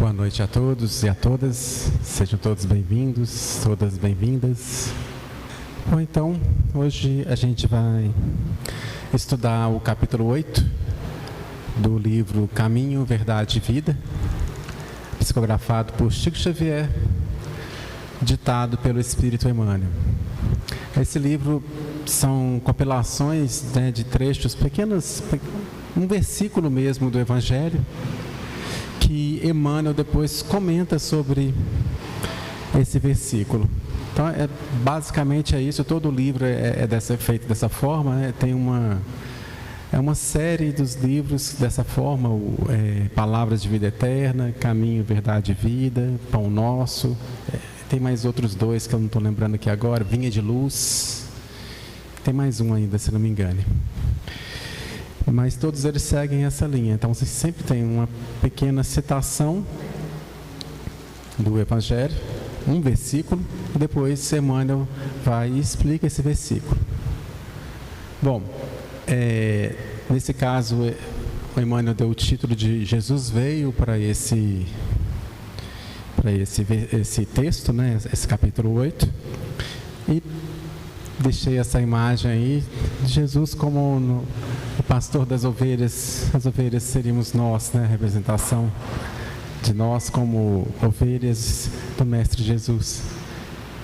Boa noite a todos e a todas, sejam todos bem-vindos, todas bem-vindas. Bom, então, hoje a gente vai estudar o capítulo 8 do livro Caminho, Verdade e Vida, psicografado por Chico Xavier, ditado pelo Espírito Emmanuel. Esse livro são compilações, de trechos pequenos, um versículo mesmo do Evangelho, que Emmanuel depois comenta sobre esse versículo. Então, basicamente é isso, todo o livro feito dessa forma, né? Tem uma série dos livros dessa forma, Palavras de Vida Eterna, Caminho, Verdade e Vida, Pão Nosso, tem mais outros dois que eu não estou lembrando aqui agora, Vinha de Luz, tem mais um ainda, se não me engane. Mas todos eles seguem essa linha. Então, você sempre tem uma pequena citação do Evangelho, um versículo, e depois Emmanuel vai e explica esse versículo. Bom, nesse caso, o Emmanuel deu o título de Jesus veio para esse texto, né? Esse capítulo 8, e deixei essa imagem aí de Jesus como o pastor das ovelhas. As ovelhas seríamos nós, né? A representação de nós como ovelhas do Mestre Jesus,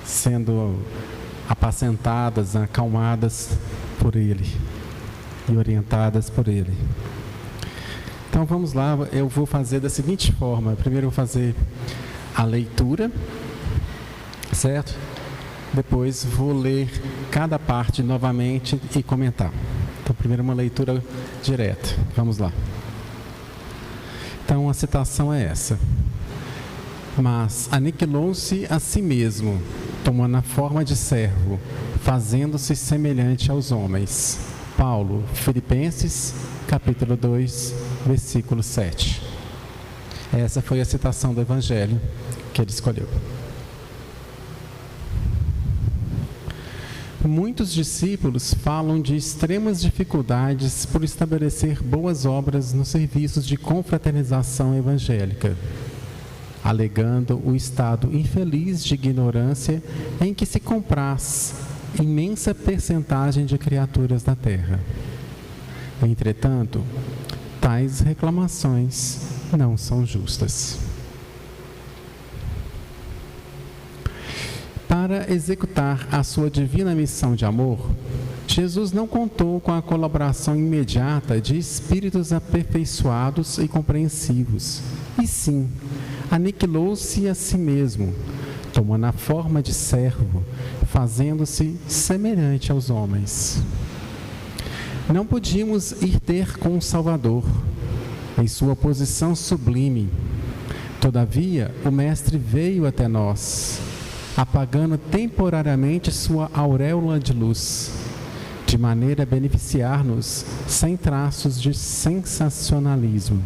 sendo apacentadas, acalmadas por Ele e orientadas por Ele. Então vamos lá, eu vou fazer da seguinte forma: primeiro eu vou fazer a leitura, certo? Depois vou ler cada parte novamente e comentar. Então, primeiro uma leitura direta. Vamos lá. Então, a citação é essa. Mas aniquilou-se a si mesmo, tomando a forma de servo, fazendo-se semelhante aos homens. Paulo, Filipenses, capítulo 2, versículo 7. Essa foi a citação do Evangelho que ele escolheu. Muitos discípulos falam de extremas dificuldades por estabelecer boas obras nos serviços de confraternização evangélica, alegando o estado infeliz de ignorância em que se compraz imensa percentagem de criaturas da terra. Entretanto, tais reclamações não são justas. Para executar a sua divina missão de amor, Jesus não contou com a colaboração imediata de espíritos aperfeiçoados e compreensivos, e sim, aniquilou-se a si mesmo, tomando a forma de servo, fazendo-se semelhante aos homens. Não podíamos ir ter com o Salvador, em sua posição sublime. Todavia, o Mestre veio até nós, apagando temporariamente sua auréola de luz, de maneira a beneficiar-nos sem traços de sensacionalismo.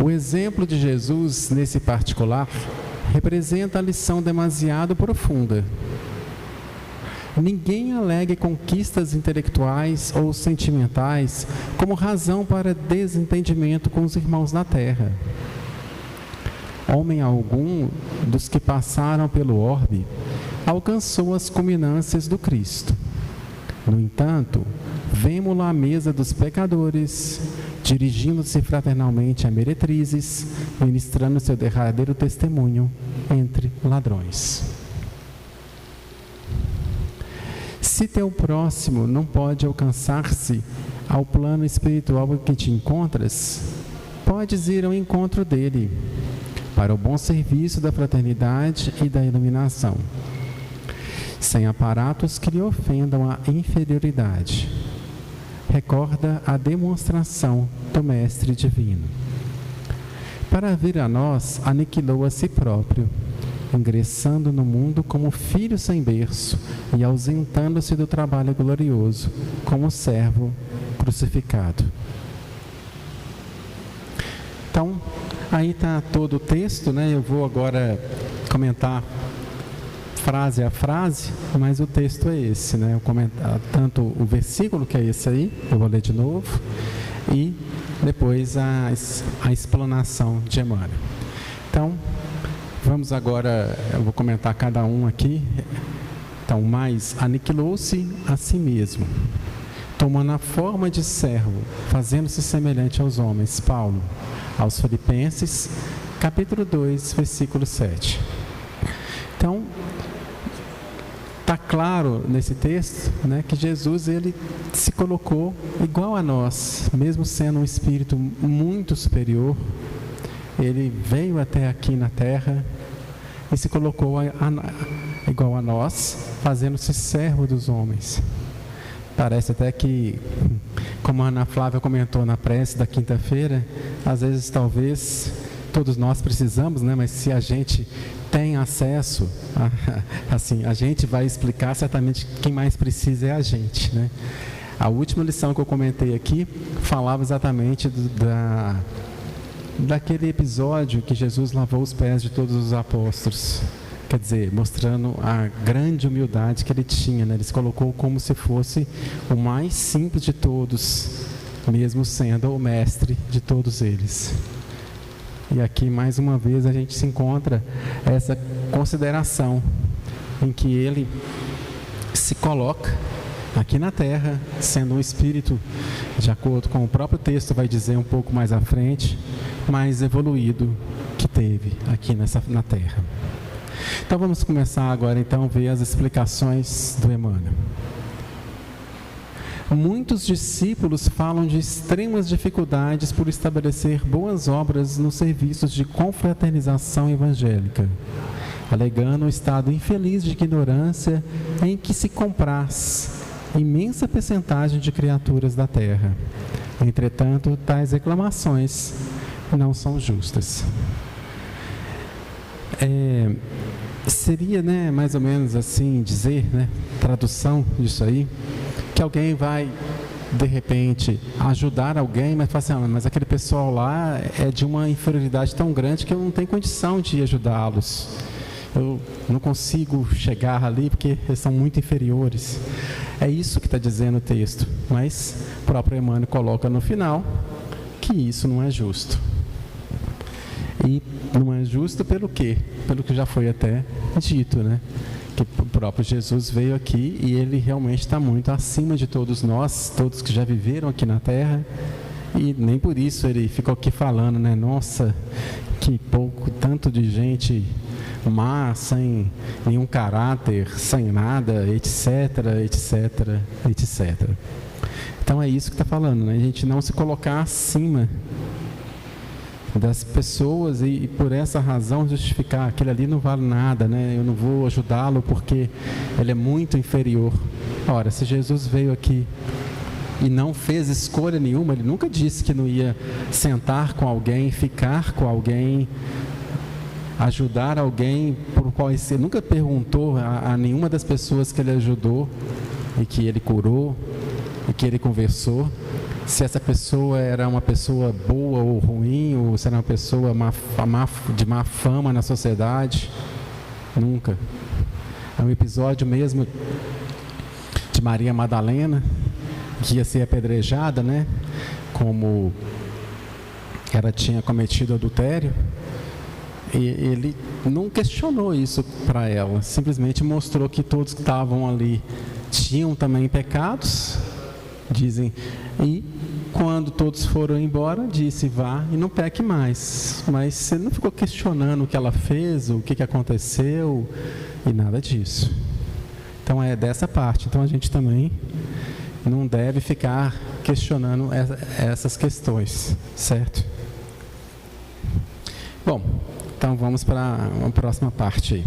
O exemplo de Jesus, nesse particular, representa a lição demasiado profunda. Ninguém alegue conquistas intelectuais ou sentimentais como razão para desentendimento com os irmãos da terra. Homem algum dos que passaram pelo orbe alcançou as culminâncias do Cristo. No entanto, vemo-lo à mesa dos pecadores, dirigindo-se fraternalmente a meretrizes, ministrando seu derradeiro testemunho entre ladrões. Se teu próximo não pode alcançar-se ao plano espiritual em que te encontras, podes ir ao encontro dele, para o bom serviço da fraternidade e da iluminação, sem aparatos que lhe ofendam a inferioridade. Recorda a demonstração do Mestre Divino. Para vir a nós, aniquilou a si próprio, ingressando no mundo como filho sem berço e ausentando-se do trabalho glorioso, como servo crucificado. Então, aí está todo o texto, né? Eu vou agora comentar frase a frase, mas o texto é esse, né? Eu comentar tanto o versículo, que é esse aí, eu vou ler de novo, e depois a explanação de Emmanuel. Então, vamos agora, eu vou comentar cada um aqui. Então, mas aniquilou-se a si mesmo, tomando a forma de servo, fazendo-se semelhante aos homens. Paulo, aos Filipenses, capítulo 2, versículo 7. Então, está claro nesse texto, né, que Jesus ele se colocou igual a nós, mesmo sendo um espírito muito superior. Ele veio até aqui na Terra e se colocou igual a nós, fazendo-se servo dos homens. Parece até que, como a Ana Flávia comentou na prece da quinta-feira, às vezes talvez todos nós precisamos, né? Mas se a gente tem acesso, assim, a gente vai explicar, certamente quem mais precisa é a gente, né? A última lição que eu comentei aqui falava exatamente daquele episódio que Jesus lavou os pés de todos os apóstolos. Quer dizer, mostrando a grande humildade que ele tinha, né? Ele se colocou como se fosse o mais simples de todos, mesmo sendo o mestre de todos eles. E aqui, mais uma vez, a gente se encontra essa consideração em que ele se coloca aqui na Terra, sendo um espírito, de acordo com o próprio texto, vai dizer um pouco mais à frente, mais evoluído que teve aqui na Terra. Então vamos começar agora então a ver as explicações do Emmanuel. Muitos discípulos falam de extremas dificuldades por estabelecer boas obras nos serviços de confraternização evangélica, alegando o estado infeliz de ignorância em que se compraz imensa percentagem de criaturas da terra. Entretanto, tais reclamações não são justas. Seria, né, mais ou menos assim dizer, né, tradução disso aí, que alguém vai, de repente, ajudar alguém, mas fala assim, mas aquele pessoal lá é de uma inferioridade tão grande que eu não tenho condição de ajudá-los. Eu não consigo chegar ali porque eles são muito inferiores. É isso que está dizendo o texto, mas o próprio Emmanuel coloca no final que isso não é justo. E não é justo pelo quê? Pelo que já foi até dito, né? Que o próprio Jesus veio aqui e ele realmente está muito acima de todos nós, todos que já viveram aqui na Terra, e nem por isso ele ficou aqui falando, né? Nossa, que pouco, tanto de gente má, sem nenhum caráter, sem nada, etc, etc, etc. Então é isso que está falando, né? A gente não se colocar acima das pessoas e por essa razão justificar aquele ali não vale nada, né? Eu não vou ajudá-lo porque ele é muito inferior. Ora, se Jesus veio aqui e não fez escolha nenhuma, ele nunca disse que não ia sentar com alguém, ficar com alguém, ajudar alguém por qual ele nunca perguntou a nenhuma das pessoas que ele ajudou e que ele curou e que ele conversou se essa pessoa era uma pessoa boa ou ruim, ou se era uma pessoa de má fama na sociedade. Nunca. É um episódio mesmo de Maria Madalena, que ia ser apedrejada, né? Como ela tinha cometido adultério. E ele não questionou isso para ela, simplesmente mostrou que todos que estavam ali tinham também pecados, dizem, e quando todos foram embora, disse, vá e não peque mais. Mas você não ficou questionando o que ela fez, o que aconteceu, e nada disso. Então é dessa parte. Então a gente também não deve ficar questionando essas questões, certo? Bom, então vamos para uma próxima parte aí.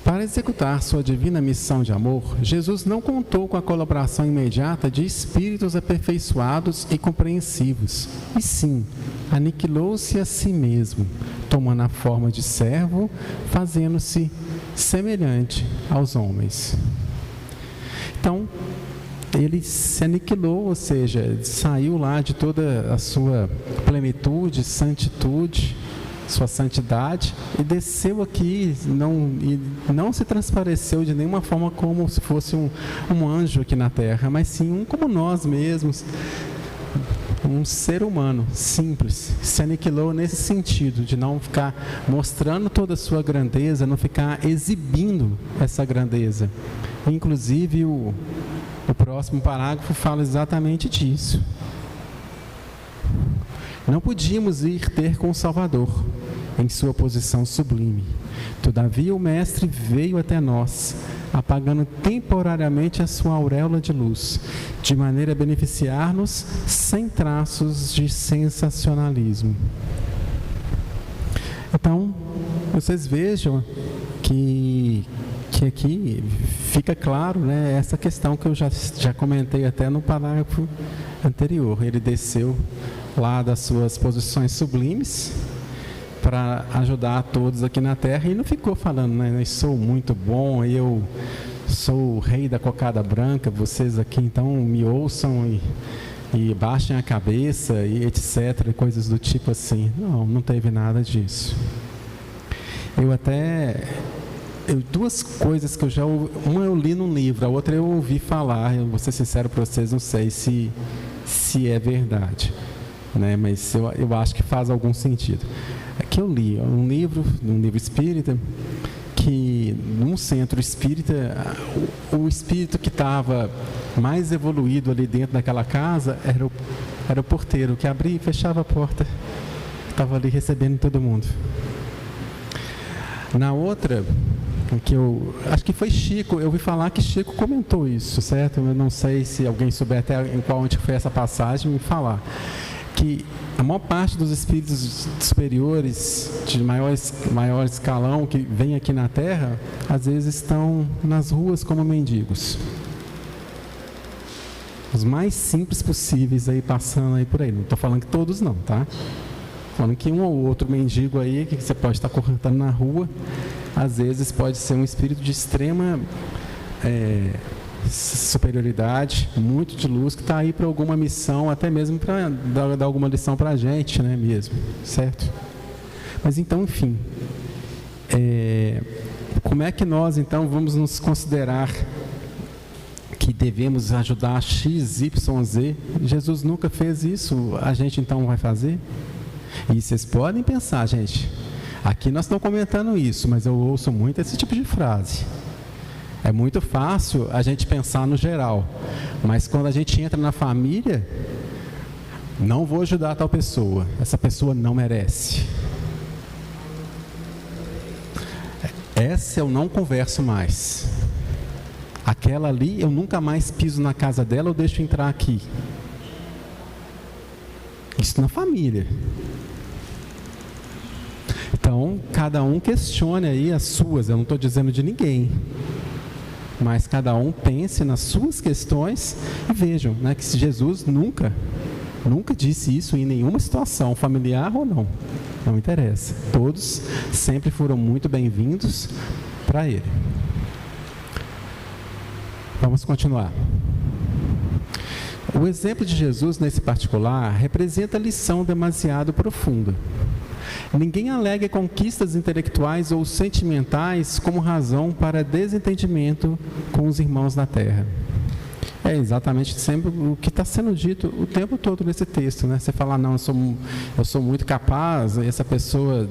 Para executar sua divina missão de amor, Jesus não contou com a colaboração imediata de espíritos aperfeiçoados e compreensivos, e sim, aniquilou-se a si mesmo, tomando a forma de servo, fazendo-se semelhante aos homens. Então, ele se aniquilou, ou seja, saiu lá de toda a sua plenitude, santitude, sua santidade, e desceu aqui, não se transpareceu de nenhuma forma como se fosse um anjo aqui na terra, mas sim um como nós mesmos, um ser humano simples, se aniquilou nesse sentido, de não ficar mostrando toda a sua grandeza, não ficar exibindo essa grandeza. Inclusive, o próximo parágrafo fala exatamente disso. Não podíamos ir ter com o Salvador, em sua posição sublime. Todavia, o Mestre veio até nós, apagando temporariamente a sua auréola de luz, de maneira a beneficiar-nos sem traços de sensacionalismo. Então, vocês vejam que aqui fica claro, né, essa questão que eu já comentei até no parágrafo anterior. Ele desceu lá das suas posições sublimes para ajudar a todos aqui na Terra, e não ficou falando, né, eu sou muito bom, eu sou o rei da cocada branca, vocês aqui então me ouçam e baixem a cabeça e etc, coisas do tipo assim. Não teve nada disso. Duas coisas que eu já ouvi, uma eu li num livro, a outra eu ouvi falar, eu vou ser sincero para vocês, não sei se é verdade, né, mas eu acho que faz algum sentido. É que eu li num livro espírita, que num centro espírita, o espírito que estava mais evoluído ali dentro daquela casa era o porteiro, que abria e fechava a porta, estava ali recebendo todo mundo. Na outra, que eu acho que foi Chico, eu ouvi falar que Chico comentou isso, certo? Eu não sei se alguém souber até em qual onde foi essa passagem, me falar. Que a maior parte dos espíritos superiores, de maior escalão, que vem aqui na Terra, às vezes estão nas ruas como mendigos. Os mais simples possíveis aí, passando aí por aí. Não estou falando que todos não, tá? Falando que um ou outro mendigo aí, que você pode estar correndo na rua, às vezes pode ser um espírito de extrema superioridade, muito de luz, que está aí para alguma missão, até mesmo para dar alguma lição para a gente, né, mesmo, certo? Mas então, enfim, como é que nós então vamos nos considerar que devemos ajudar X, Y, Z? Jesus nunca fez isso, a gente então vai fazer? E vocês podem pensar, gente, aqui nós estamos comentando isso, mas eu ouço muito esse tipo de frase. É muito fácil a gente pensar no geral, mas quando a gente entra na família, não vou ajudar tal pessoa, essa pessoa não merece. Essa eu não converso mais. Aquela ali, eu nunca mais piso na casa dela ou deixo entrar aqui. Isso na família. Então, cada um questione aí as suas, eu não estou dizendo de ninguém. Mas cada um pense nas suas questões e vejam, né, que Jesus nunca disse isso em nenhuma situação, familiar ou não. Não interessa. Todos sempre foram muito bem-vindos para Ele. Vamos continuar. O exemplo de Jesus, nesse particular, representa lição demasiado profunda. Ninguém alega conquistas intelectuais ou sentimentais como razão para desentendimento com os irmãos da Terra. É exatamente sempre o que está sendo dito o tempo todo nesse texto, né? Você fala, não, eu sou muito capaz, essa pessoa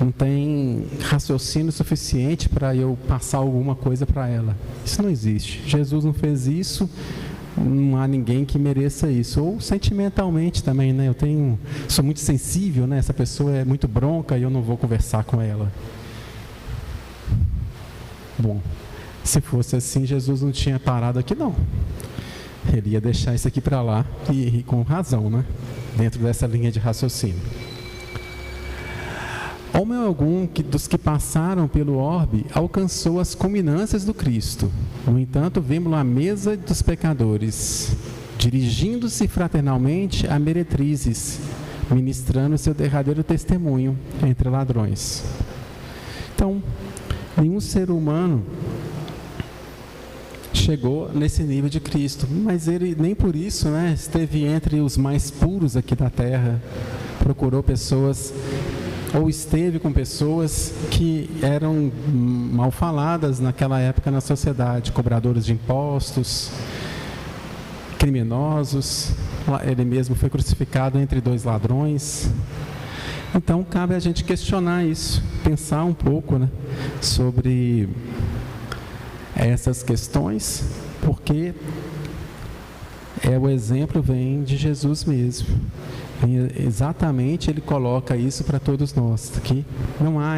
não tem raciocínio suficiente para eu passar alguma coisa para ela. Isso não existe. Jesus não fez isso. Não há ninguém que mereça isso. Ou sentimentalmente também, né? Sou muito sensível, né? Essa pessoa é muito bronca e eu não vou conversar com ela. Bom, se fosse assim, Jesus não tinha parado aqui, não. Ele ia deixar isso aqui para lá e com razão, né? Dentro dessa linha de raciocínio. Homem algum dos que passaram pelo orbe alcançou as culminâncias do Cristo. No entanto, vemos-lo à mesa dos pecadores, dirigindo-se fraternalmente a meretrizes, ministrando seu derradeiro testemunho entre ladrões. Então, nenhum ser humano chegou nesse nível de Cristo, mas ele nem por isso, né, esteve entre os mais puros aqui da terra, procurou pessoas, ou esteve com pessoas que eram mal faladas naquela época na sociedade, cobradores de impostos, criminosos, ele mesmo foi crucificado entre dois ladrões. Então, cabe a gente questionar isso, pensar um pouco, né, sobre essas questões, porque o exemplo vem de Jesus mesmo. E exatamente ele coloca isso para todos nós, que não há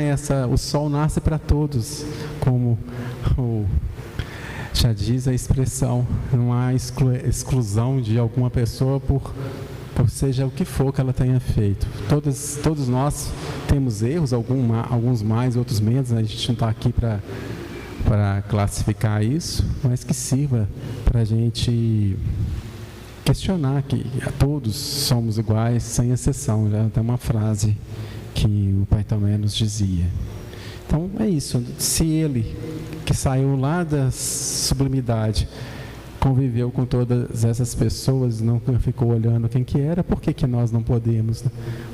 o sol nasce para todos, como já diz a expressão, não há exclusão de alguma pessoa por seja o que for que ela tenha feito. Todos nós temos erros, alguns mais, outros menos, a gente não está aqui para classificar isso, mas que sirva para a gente questionar que todos somos iguais, sem exceção. Já tem uma frase que o Pai Tomé nos dizia. Então, é isso. Se ele, que saiu lá da sublimidade, conviveu com todas essas pessoas, não ficou olhando quem que era, por que nós não podemos? Né?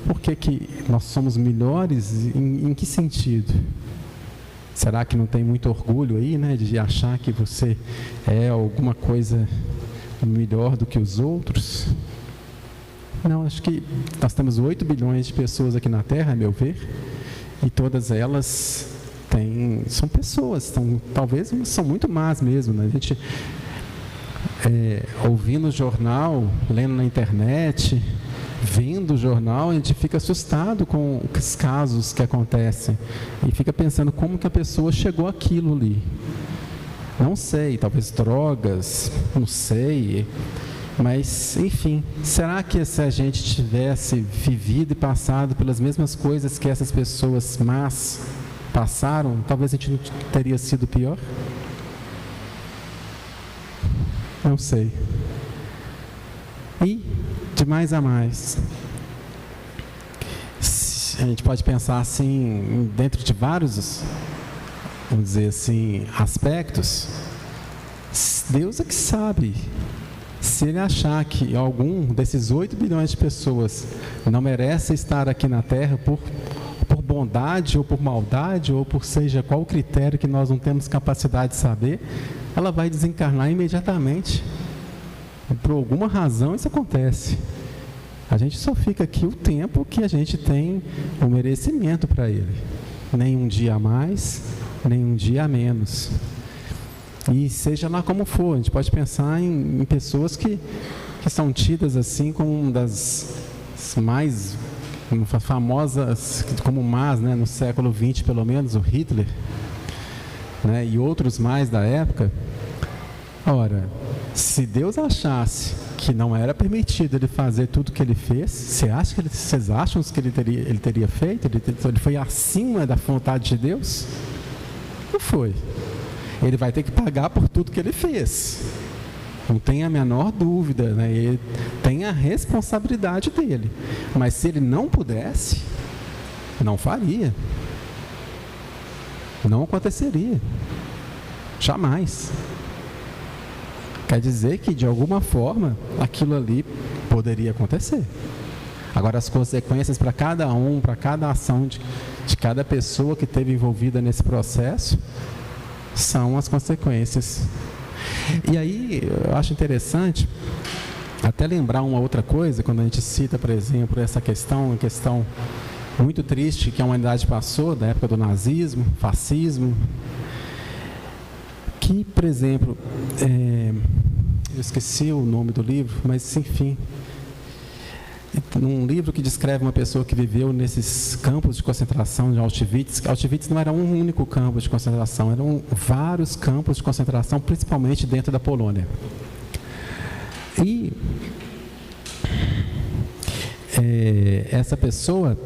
Por que nós somos melhores? Em que sentido? Será que não tem muito orgulho aí, né, de achar que você é alguma coisa melhor do que os outros? Não, acho que nós temos 8 bilhões de pessoas aqui na Terra, a meu ver, e todas elas são pessoas, talvez são muito más mesmo, né? A gente ouvindo o jornal, lendo na internet, vendo o jornal, a gente fica assustado com os casos que acontecem e fica pensando como que a pessoa chegou àquilo ali. Não sei, talvez drogas, não sei, mas enfim, será que se a gente tivesse vivido e passado pelas mesmas coisas que essas pessoas más passaram, talvez a gente não teria sido pior? Não sei. E, de mais a mais, a gente pode pensar assim, dentro de vários, vamos dizer assim, aspectos. Deus é que sabe. Se ele achar que algum desses 8 bilhões de pessoas não merece estar aqui na Terra por bondade ou por maldade, ou por seja qual critério que nós não temos capacidade de saber, ela vai desencarnar imediatamente. Por alguma razão isso acontece. A gente só fica aqui o tempo que a gente tem o merecimento para ele. Nem um dia a mais, nem um dia a menos. E seja lá como for, a gente pode pensar em pessoas que são tidas assim como uma das mais famosas, como más, né, no século XX pelo menos, o Hitler, né, e outros mais da época. Ora, se Deus achasse que não era permitido ele fazer tudo o que ele fez, vocês acham que ele teria feito? Ele foi acima da vontade de Deus? Não foi. Ele vai ter que pagar por tudo que ele fez. Não tem a menor dúvida, né? Ele tem a responsabilidade dele. Mas se ele não pudesse, não faria. Não aconteceria. Jamais. Quer dizer que, de alguma forma, aquilo ali poderia acontecer. Agora, as consequências para cada para cada ação de cada pessoa que esteve envolvida nesse processo, são as consequências. E aí, eu acho interessante até lembrar uma outra coisa, quando a gente cita, por exemplo, essa questão, uma questão muito triste que a humanidade passou, da época do nazismo, fascismo, que, por exemplo, eu esqueci o nome do livro, mas enfim, num livro que descreve uma pessoa que viveu nesses campos de concentração de Auschwitz. Auschwitz não era um único campo de concentração, eram vários campos de concentração, principalmente dentro da Polônia. E essa pessoa,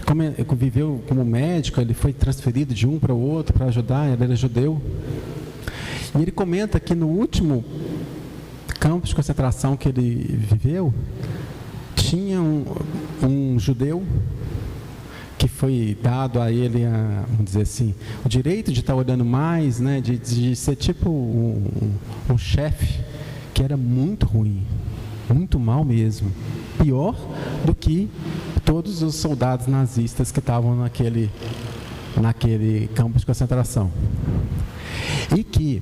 como viveu como médico, ele foi transferido de um para o outro para ajudar, ele era judeu. E ele comenta que no último campo de concentração que ele viveu, tinha um judeu que foi dado a ele, vamos dizer assim, o direito de estar olhando mais, né, de ser tipo um chefe, que era muito ruim, muito mal mesmo, pior do que todos os soldados nazistas que estavam naquele campo de concentração. E que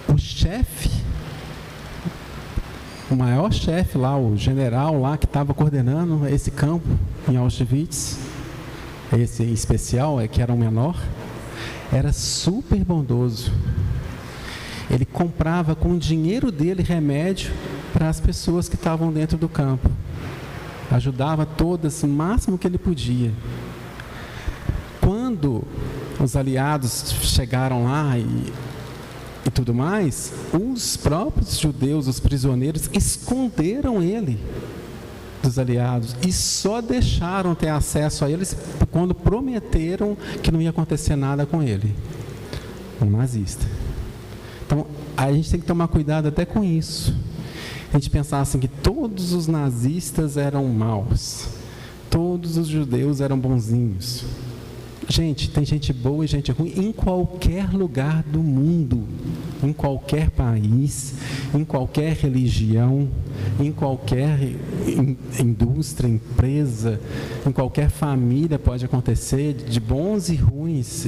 o chefe o maior chefe lá, o general lá que estava coordenando esse campo em Auschwitz, esse em especial, que era o menor, era super bondoso. Ele comprava com o dinheiro dele remédio para as pessoas que estavam dentro do campo. Ajudava todas o máximo que ele podia. Quando os aliados chegaram lá e tudo mais, os próprios judeus, os prisioneiros, esconderam ele dos aliados e só deixaram ter acesso a eles quando prometeram que não ia acontecer nada com ele, um nazista. Então, a gente tem que tomar cuidado até com isso. A gente pensar assim que todos os nazistas eram maus, todos os judeus eram bonzinhos. Gente, tem gente boa e gente ruim em qualquer lugar do mundo, em qualquer país, em qualquer religião, em qualquer indústria, empresa, em qualquer família pode acontecer, de bons e ruins.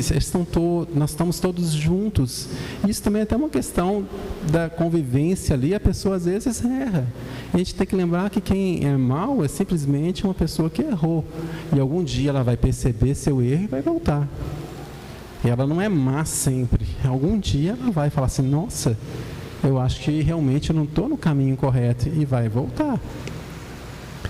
Nós estamos todos juntos. Isso também é até uma questão da convivência ali, a pessoa às vezes erra. A gente tem que lembrar que quem é mau é simplesmente uma pessoa que errou. E algum dia ela vai perceber seu erro e vai voltar. E ela não é má sempre. Algum dia ela vai falar assim, nossa, eu acho que realmente eu não estou no caminho correto, e vai voltar.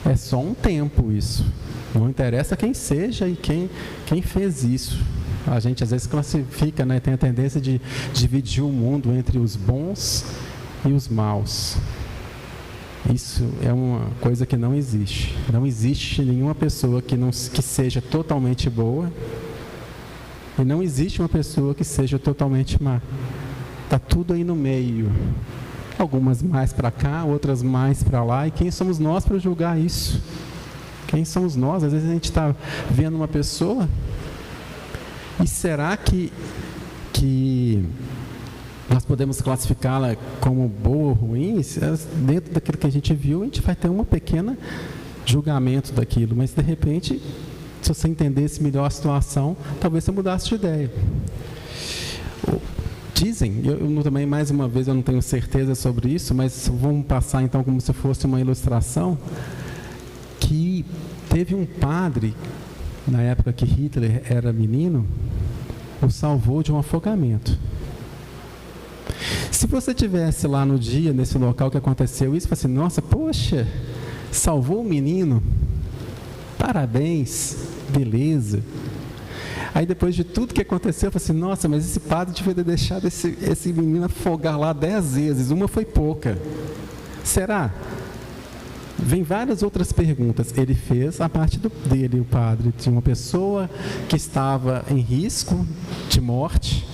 É só um tempo isso. Não interessa quem seja e quem fez isso. A gente às vezes classifica, né, tem a tendência de dividir o mundo entre os bons e os maus. Isso é uma coisa que não existe. Não existe nenhuma pessoa que seja totalmente boa, e não existe uma pessoa que seja totalmente má. Está tudo aí no meio. Algumas mais para cá, outras mais para lá. E quem somos nós para julgar isso? Quem somos nós? Às vezes a gente está vendo uma pessoa, e será que nós podemos classificá-la como boa ou ruim? Dentro daquilo que a gente viu, a gente vai ter um pequeno julgamento daquilo, mas de repente, se você entendesse melhor a situação, talvez você mudasse de ideia. Dizem, eu também, mais uma vez, eu não tenho certeza sobre isso, mas vamos passar então como se fosse uma ilustração, que teve um padre, na época que Hitler era menino, o salvou de um afogamento. Se você estivesse lá no dia, nesse local que aconteceu isso, você fala assim, nossa, poxa, salvou o menino, parabéns, beleza. Aí depois de tudo que aconteceu, eu falei assim, nossa, mas esse padre devia ter deixado esse menino afogar lá 10 vezes, uma foi pouca. Será? Vem várias outras perguntas. Ele fez a parte dele, o padre. Tinha uma pessoa que estava em risco de morte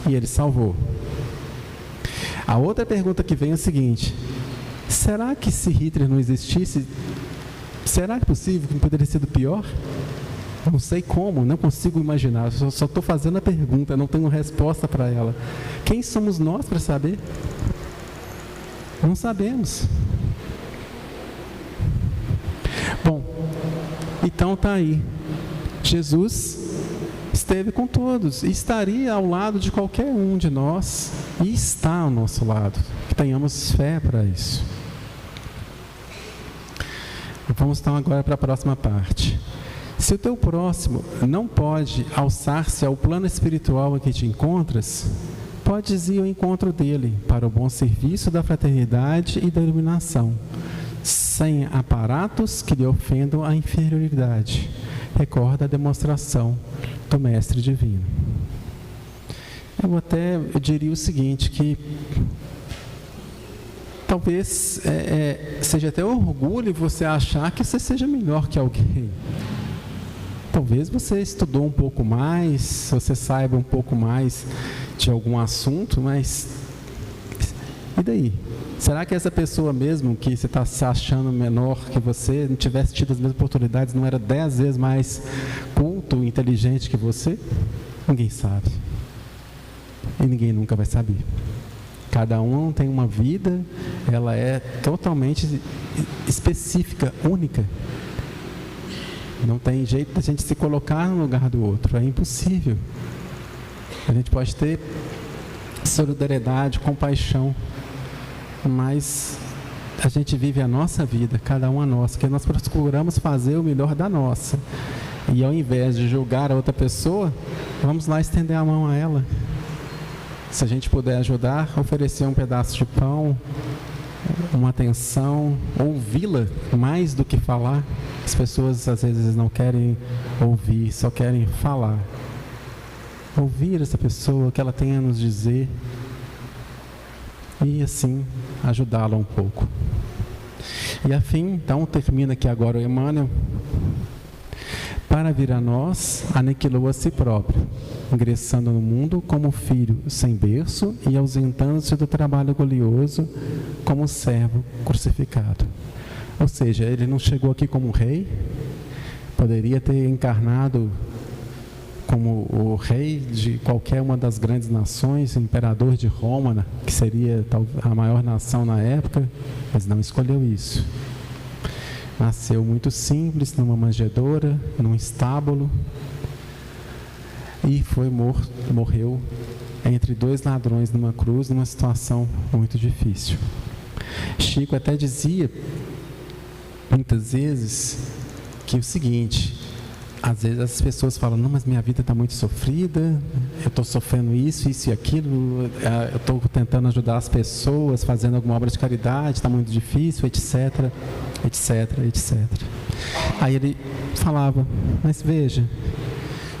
e ele salvou. A outra pergunta que vem é a seguinte, será que se Hitler não existisse, será que é possível que não poderia ter sido pior? Não sei como, não consigo imaginar, só estou fazendo a pergunta, não tenho resposta para ela. Quem somos nós para saber? Não sabemos. Bom, então está aí. Jesus esteve com todos e estaria ao lado de qualquer um de nós, e está ao nosso lado. Que tenhamos fé para isso. Vamos então agora para a próxima parte. Se o teu próximo não pode alçar-se ao plano espiritual em que te encontras, podes ir ao encontro dele para o bom serviço da fraternidade e da iluminação, sem aparatos que lhe ofendam a inferioridade. Recorda a demonstração do Mestre Divino. Eu diria o seguinte, que talvez seja até orgulho você achar que você seja melhor que alguém. Talvez você estudou um pouco mais, você saiba um pouco mais de algum assunto, mas e daí? Será que essa pessoa mesmo que você está se achando menor que você, não tivesse tido as mesmas oportunidades, não era 10 vezes mais culto, inteligente que você? Ninguém sabe. E ninguém nunca vai saber. Cada um tem uma vida, ela é totalmente específica, única. Não tem jeito de a gente se colocar no lugar do outro, é impossível. A gente pode ter solidariedade, compaixão, mas a gente vive a nossa vida, cada um a nossa, que nós procuramos fazer o melhor da nossa. E ao invés de julgar a outra pessoa, vamos lá estender a mão a ela. Se a gente puder ajudar, oferecer um pedaço de pão, uma atenção, ouvi-la mais do que falar. As pessoas às vezes não querem ouvir, só querem falar. Ouvir essa pessoa, o que ela tem a nos dizer, e assim ajudá-la um pouco. E afim, então, termina aqui agora o Emmanuel. Para vir a nós, aniquilou a si próprio, ingressando no mundo como filho sem berço e ausentando-se do trabalho glorioso como servo crucificado. Ou seja, ele não chegou aqui como rei, poderia ter encarnado como o rei de qualquer uma das grandes nações, imperador de Roma, que seria a maior nação na época, mas não escolheu isso. Nasceu muito simples, numa manjedoura, num estábulo, e morreu entre dois ladrões numa cruz, numa situação muito difícil. Chico até dizia, muitas vezes, que o seguinte: às vezes as pessoas falam, não, mas minha vida está muito sofrida, eu estou sofrendo isso e aquilo, eu estou tentando ajudar as pessoas, fazendo alguma obra de caridade, está muito difícil, etc, etc, etc. Aí ele falava, mas veja,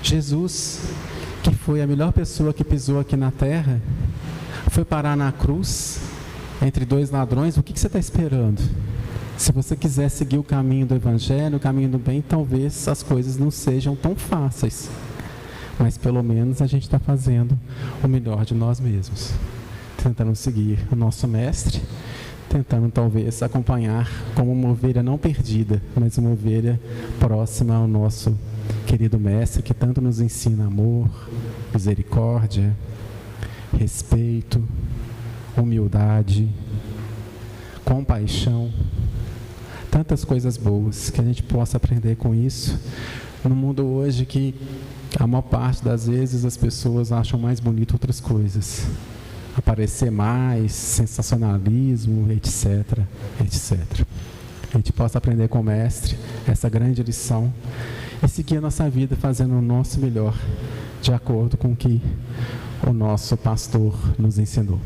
Jesus, que foi a melhor pessoa que pisou aqui na terra, foi parar na cruz, entre dois ladrões, o que você está esperando? Se você quiser seguir o caminho do Evangelho, o caminho do bem, talvez as coisas não sejam tão fáceis. Mas pelo menos a gente está fazendo o melhor de nós mesmos. Tentando seguir o nosso Mestre, tentando talvez acompanhar como uma ovelha não perdida, mas uma ovelha próxima ao nosso querido Mestre, que tanto nos ensina amor, misericórdia, respeito, humildade, compaixão. Tantas coisas boas, que a gente possa aprender com isso, no mundo hoje que a maior parte das vezes as pessoas acham mais bonito outras coisas, aparecer mais, sensacionalismo, etc, etc. A gente possa aprender com o Mestre essa grande lição e seguir a nossa vida fazendo o nosso melhor, de acordo com o que o nosso pastor nos ensinou.